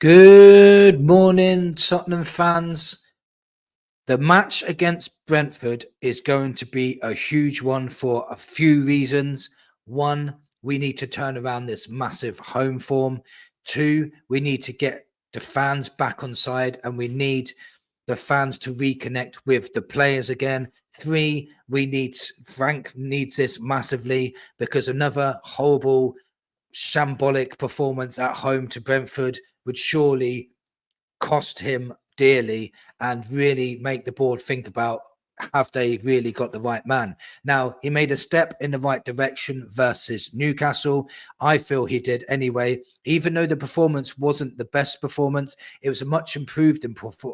Good morning, Tottenham fans. The match against Brentford is going to be a huge one for a few reasons. One, we need to turn around this massive home form. Two, we need to get the fans back on side and we need the fans to reconnect with the players again. Three, Frank needs this massively because another horrible shambolic performance at home to Brentford would surely cost him dearly and really make the board think about, have they really got the right man? Now, he made a step in the right direction versus Newcastle. I feel he did anyway. Even though the performance wasn't the best performance, it was a much improved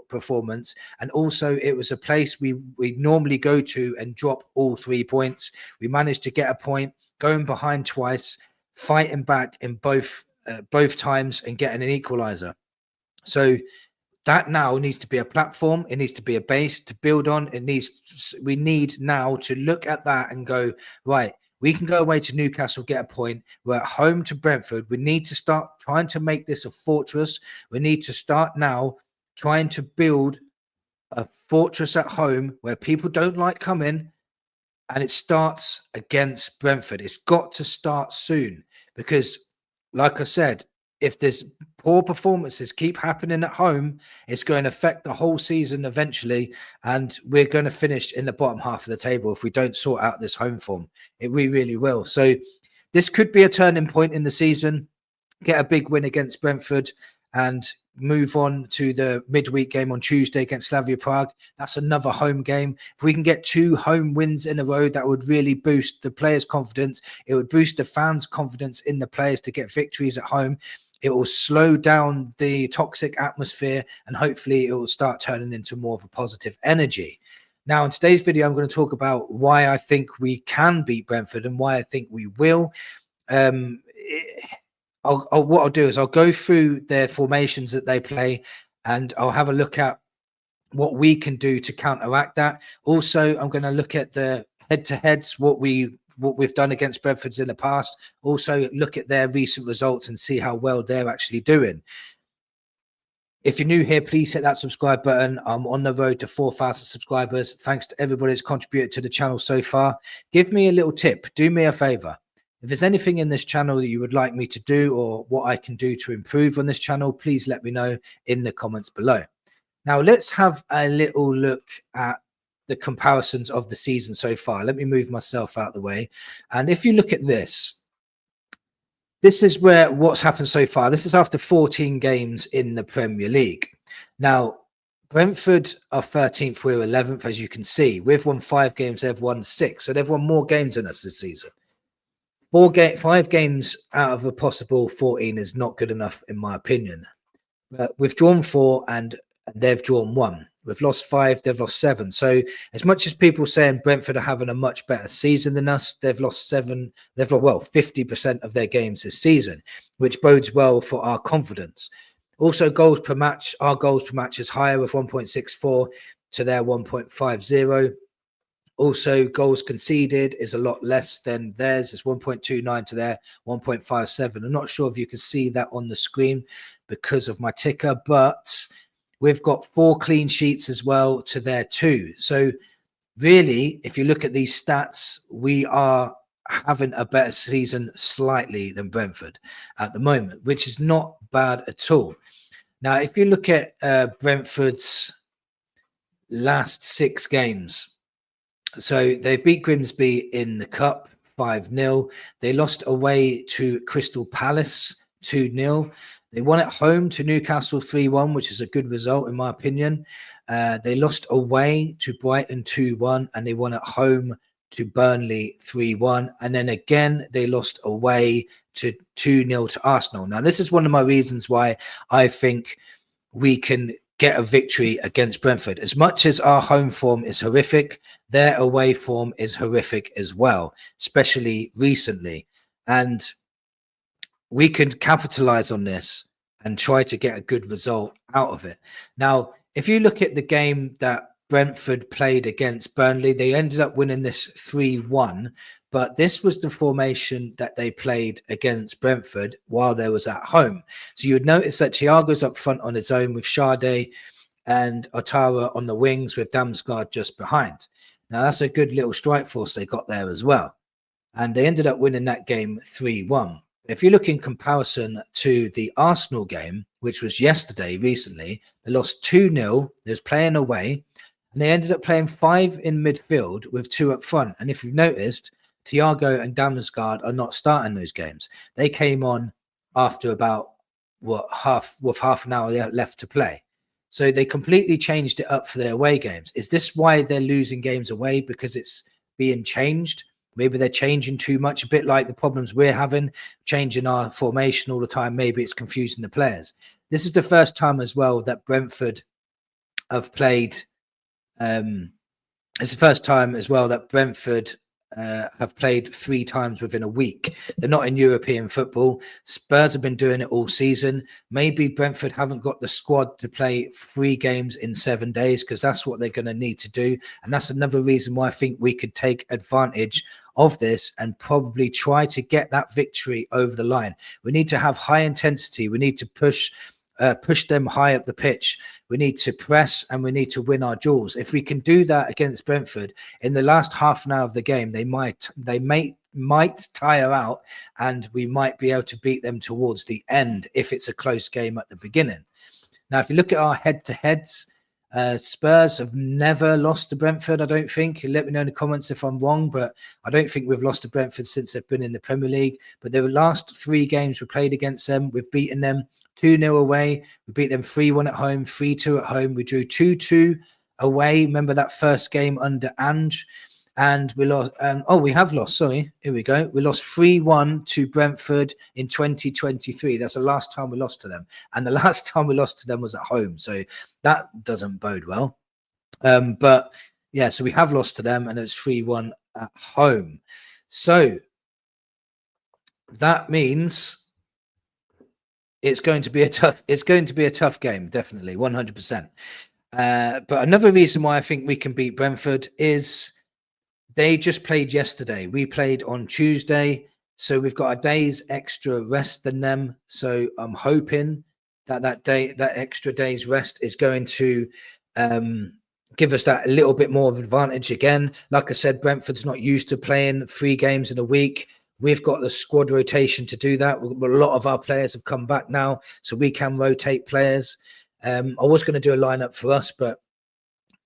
performance. And also, it was a place we normally go to and drop all 3 points. We managed to get a point, going behind twice, fighting back in both times and getting an equalizer. So that now needs to be a platform. It needs to be a base to build on. We need now to look at that and go, right, we can go away to Newcastle, get a point. We're at home to Brentford. We need to start trying to make this a fortress. We need to start now trying to build a fortress at home where people don't like coming. And it starts against Brentford. It's got to start soon because, like I said, if there's poor performances keep happening at home, it's going to affect the whole season eventually. And we're going to finish in the bottom half of the table if we don't sort out this home form. We really will. So this could be a turning point in the season. Get a big win against Brentford and move on to the midweek game on Tuesday against Slavia Prague. That's another home game. If we can get 2 home wins in a row, that would really boost the players' confidence. It would boost the fans' confidence in the players to get victories at home. It will slow down the toxic atmosphere and hopefully it will start turning into more of a positive energy. Now, in today's video, I'm going to talk about why I think we can beat Brentford and why I think we will. What I'll do is I'll go through their formations that they play and I'll have a look at what we can do to counteract that. Also, I'm going to look at the head-to-heads, what we've done against Brentford in the past. Also, look at their recent results and see how well they're actually doing. If you're new here, please hit that subscribe button. I'm on the road to 4,000 subscribers. Thanks to everybody that's contributed to the channel so far. Give me a little tip. Do me a favor. If there's anything in this channel that you would like me to do or what I can do to improve on this channel, please let me know in the comments below. Now, let's have a little look at the comparisons of the season so far. Let me move myself out of the way. And if you look at this is what's happened so far. This is after 14 games in the Premier League. Now, Brentford are 13th, we're 11th, as you can see. We've won 5 games, they've won 6. So they've won more games than us this season. 5 games out of a possible 14 is not good enough, in my opinion. We've drawn 4 and they've drawn 1. We've lost 5, they've lost 7. So as much as people saying Brentford are having a much better season than us, they've lost 7. They've lost, well, 50% of their games this season, which bodes well for our confidence. Also, goals per match, our goals per match is higher with 1.64 to their 1.50. Also, goals conceded is a lot less than theirs. It's 1.29 to their 1.57. I'm not sure if you can see that on the screen because of my ticker, but we've got 4 clean sheets as well to their 2. So really, if you look at these stats, we are having a better season slightly than Brentford at the moment, which is not bad at all. Now, if you look at Brentford's last 6 games, so they beat Grimsby in the Cup 5-0. They lost away to Crystal Palace 2-0. They won at home to Newcastle 3-1, which is a good result in my opinion. They lost away to Brighton 2-1, and they won at home to Burnley 3-1. And then again, they lost away to 2-0 to Arsenal. Now, this is one of my reasons why I think we can get a victory against Brentford. As much as our home form is horrific, their away form is horrific as well, especially recently. And we can capitalize on this and try to get a good result out of it. Now, if you look at the game that Brentford played against Burnley. They ended up winning this 3-1, but this was the formation that they played against Brentford while they was at home. So you'd notice that Thiago's up front on his own with Sade and Otara on the wings with Damsgaard just behind. Now that's a good little strike force they got there as well. And they ended up winning that game 3-1. If you look in comparison to the Arsenal game, which was yesterday recently, they lost 2-0. They was playing away, and they ended up playing 5 in midfield with 2 up front. And if you've noticed, Thiago and Damsgaard are not starting those games. They came on after about half an hour left to play. So they completely changed it up for their away games. Is this why they're losing games away? Because it's being changed? Maybe they're changing too much, a bit like the problems we're having, changing our formation all the time. Maybe it's confusing the players. This is the first time as well that Brentford have played. It's the first time as well that Brentford have played 3 times within a week. They're not in European football. Spurs have been doing it all season. Maybe Brentford haven't got the squad to play 3 games in 7 days, because that's what they're going to need to do. And that's another reason why I think we could take advantage of this and probably try to get that victory over the line. We need to have high intensity. We need to push them high up the pitch. We need to press and we need to win our duels. If we can do that against Brentford in the last half an hour of the game, they might tire out, and we might be able to beat them towards the end if it's a close game at the beginning. Now, if you look at our head-to-heads, Spurs have never lost to Brentford, I don't think. Let me know in the comments if I'm wrong, but I don't think we've lost to Brentford since they've been in the Premier League. But the last 3 games we played against them, we've beaten them 2-0 away. We beat them 3-1 at home, 3-2 at home. We drew 2-2 away. Remember that first game under Ange? And we lost. We have lost. Sorry. Here we go. We lost 3-1 to Brentford in 2023. That's the last time we lost to them. And the last time we lost to them was at home. So that doesn't bode well. But yeah, so we have lost to them, and it's 3-1 at home. So that means it's going to be a tough game, definitely, 100%. But another reason why I think we can beat Brentford is they just played yesterday. We played on Tuesday, so we've got a day's extra rest than them. So I'm hoping that extra day's rest is going to give us that a little bit more of advantage again. Like I said, Brentford's not used to playing 3 games in a week. We've got the squad rotation to do that. A lot of our players have come back now, so we can rotate players. I was going to do a lineup for us, but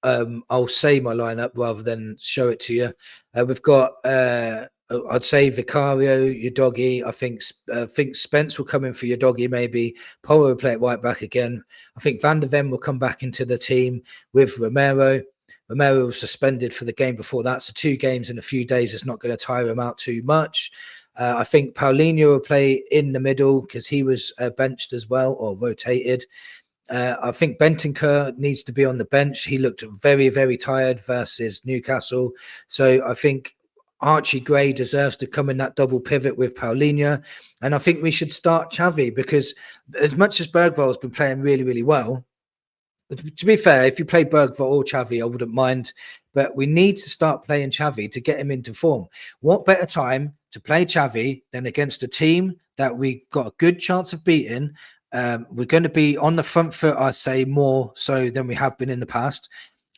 I'll say my lineup rather than show it to you. We've got, I'd say Vicario, Udogie. I think Spence will come in for Udogie maybe. Polo will play at right back again. I think Van der Ven will come back into the team with Romero. Romero was suspended for the game before that, so 2 games in a few days is not going to tire him out too much. I think Paulinho will play in the middle because he was benched as well, or rotated. I think Bentancur needs to be on the bench. He looked very, very tired versus Newcastle. So I think Archie Gray deserves to come in that double pivot with Paulinho. And I think we should start Xavi, because as much as Bergvall has been playing really, really well, to be fair, if you play Bergvall or Xavi, I wouldn't mind. But we need to start playing Xavi to get him into form. What better time to play Xavi than against a team that we've got a good chance of beating? We're going to be on the front foot, I say, more so than we have been in the past.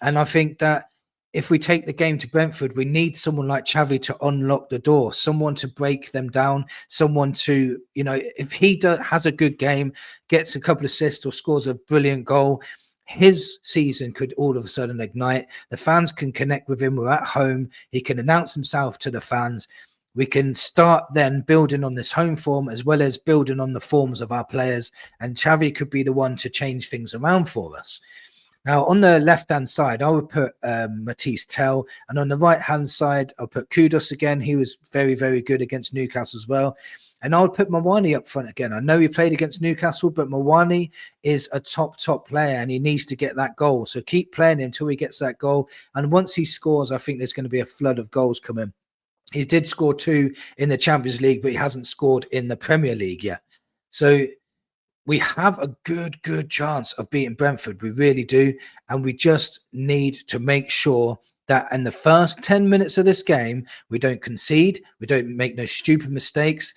And I think that if we take the game to Brentford, we need someone like Xavi to unlock the door, someone to break them down, someone to, if he has a good game, gets a couple of assists or scores a brilliant goal, his season could all of a sudden ignite. The fans can connect with him. We're at home. He can announce himself to the fans. We can start then building on this home form as well as building on the forms of our players. And Xavi could be the one to change things around for us. Now, on the left-hand side, I would put Matisse Tell. And on the right-hand side, I'll put Kudus again. He was very, very good against Newcastle as well. And I would put Mawani up front again. I know he played against Newcastle, but Mawani is a top player and he needs to get that goal. So keep playing him until he gets that goal. And once he scores, I think there's going to be a flood of goals coming. He did score 2 in the Champions League, but he hasn't scored in the Premier League yet. So we have a good chance of beating Brentford. We really do. And we just need to make sure that in the first 10 minutes of this game, we don't concede, we don't make no stupid mistakes,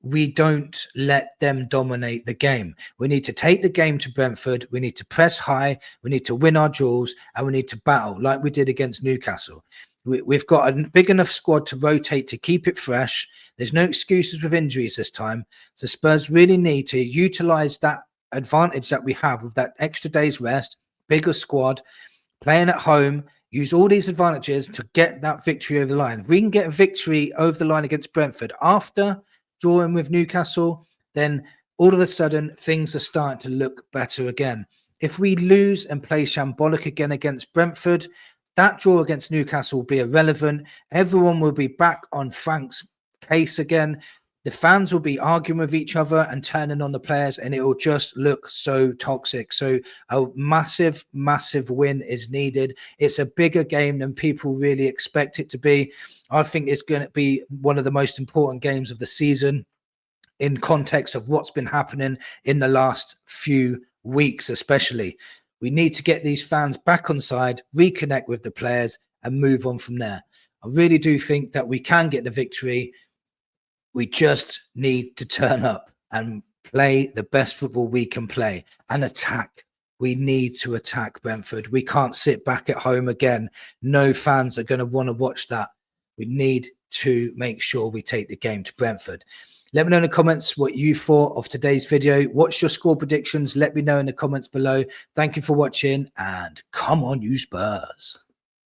we don't let them dominate the game. We need to take the game to Brentford. We need to press high. We need to win our duels, and we need to battle like we did against Newcastle. We've got a big enough squad to rotate, to keep it fresh. There's no excuses with injuries this time. So Spurs really need to utilize that advantage that we have with that extra day's rest, bigger squad, playing at home, use all these advantages to get that victory over the line. If we can get a victory over the line against Brentford after drawing with Newcastle, then all of a sudden things are starting to look better again. If we lose and play shambolic again against Brentford, that draw against Newcastle will be irrelevant. Everyone will be back on Frank's case again. The fans will be arguing with each other and turning on the players, and it will just look so toxic. So a massive win is needed. It's a bigger game than people really expect it to be. I think it's going to be one of the most important games of the season in context of what's been happening in the last few weeks, especially. We need to get these fans back on side, reconnect with the players, and move on from there. I really do think that we can get the victory. We just need to turn up and play the best football we can play and attack. We need to attack Brentford. We can't sit back at home again. No fans are going to want to watch that. We need to make sure we take the game to Brentford. Let me know in the comments what you thought of today's video. What's your score predictions? Let me know in the comments below. Thank you for watching, and come on, you Spurs.